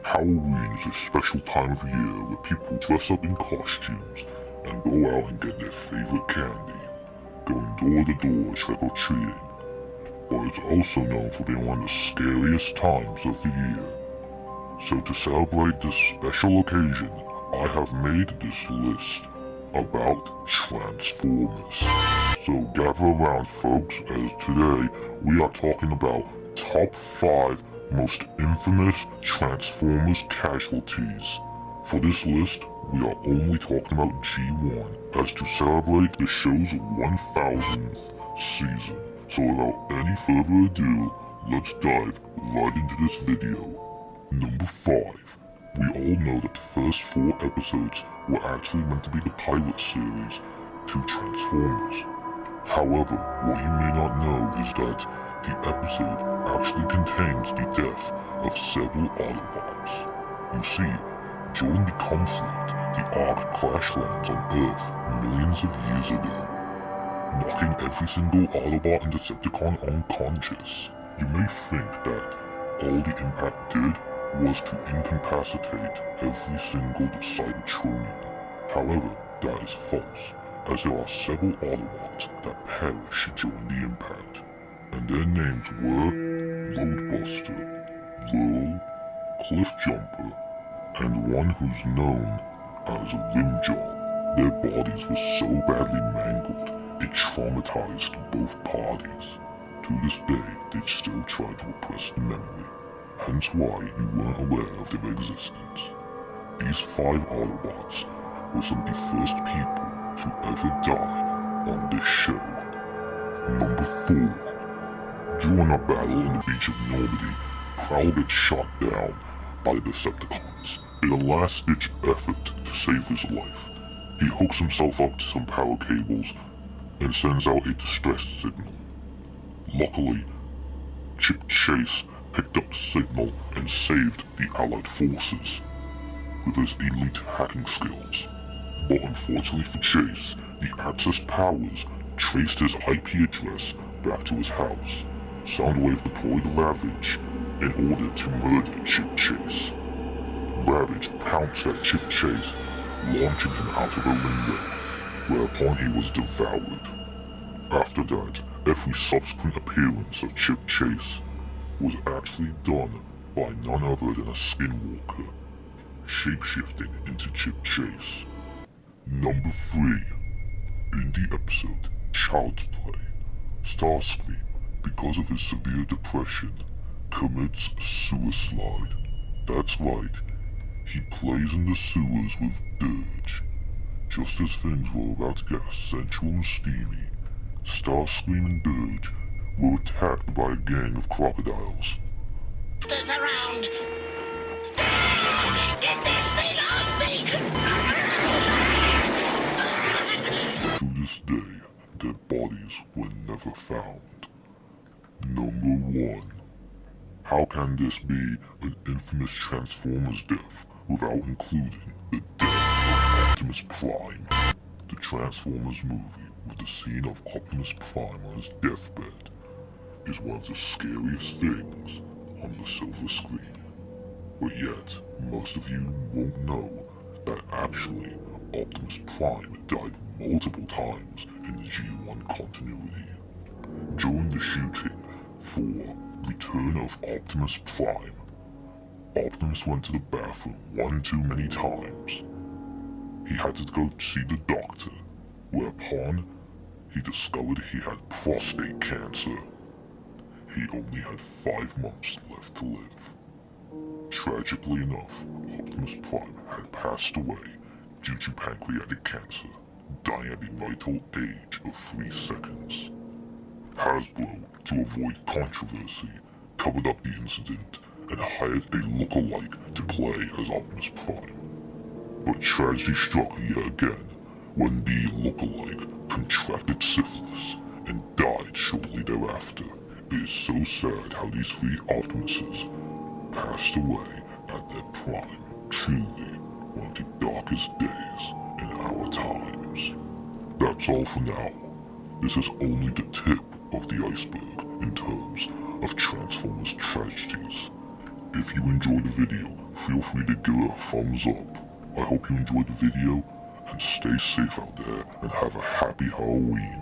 Halloween is a special time of year where people dress up in costumes and go out and get their favorite candy, going door to door trick-or-treating. But it's also known for being one of the scariest times of the year. So to celebrate this special occasion, I have made this list about Transformers. So gather around folks, as today we are talking about top 5 most infamous Transformers casualties. For this list, we are only talking about G1, as to celebrate the show's 1000th season. So without any further ado, let's dive right into this video. Number 5. We all know that the first 4 episodes were actually meant to be the pilot series to Transformers. However, what you may not know is that the episode actually contains the death of several Autobots. You see, during the conflict, the Ark crash lands on Earth millions of years ago, knocking every single Autobot and Decepticon unconscious. You may think that all the impact did was to incapacitate every single Cybertronian. However, that is false, as there are several Autobots that perish during the impact, and their names were Roadbuster, Whirl, Cliffjumper, and one who's known as Rimjaw. Their bodies were so badly mangled, it traumatized both parties. To this day, they still try to repress the memory, hence why you weren't aware of their existence. These 5 Autobots were some of the first people to ever die on this show. Number 4. During a battle in the beach of Normandy, Prowl gets shot down by the Decepticons. In a last-ditch effort to save his life, he hooks himself up to some power cables and sends out a distress signal. Luckily, Chip Chase picked up the signal and saved the Allied forces with his elite hacking skills. But unfortunately for Chase, the Axis powers traced his IP address back to his house. Soundwave deployed Ravage in order to murder Chip Chase. Ravage pounced at Chip Chase, launching him out of a window, whereupon he was devoured. After that, every subsequent appearance of Chip Chase was actually done by none other than a skinwalker, shapeshifting into Chip Chase. Number 3. In the episode Child's Play, Starscream, because of his severe depression, commits suicide. That's right, he plays in the sewers with Dirge. Just as things were about to get sensual and steamy, Starscream and Dirge were attacked by a gang of crocodiles. There's around! Get this thing off me! To this day, their bodies were never found. Number 1. How can this be an infamous Transformers death without including the death of Optimus Prime? The Transformers movie, with the scene of Optimus Prime on his deathbed, is one of the scariest things on the silver screen. But yet, most of you won't know that actually Optimus Prime died multiple times in the G1 continuity. During the shooting for Return of Optimus Prime, Optimus went to the bathroom one too many times. He had to go see the doctor, whereupon he discovered he had prostate cancer. He only had 5 months left to live. Tragically enough, Optimus Prime had passed away due to pancreatic cancer, dying at the vital age of 3 seconds. Hasbro, to avoid controversy, covered up the incident and hired a lookalike to play as Optimus Prime. But tragedy struck yet again when the lookalike contracted syphilis and died shortly thereafter. It is so sad how these 3 Optimuses passed away at their prime, truly one of the darkest days in our times. That's all for now. This is only the tip of the iceberg in terms of Transformers tragedies. If you enjoyed the video, feel free to give it a thumbs up. I hope you enjoyed the video, and stay safe out there, and have a happy Halloween.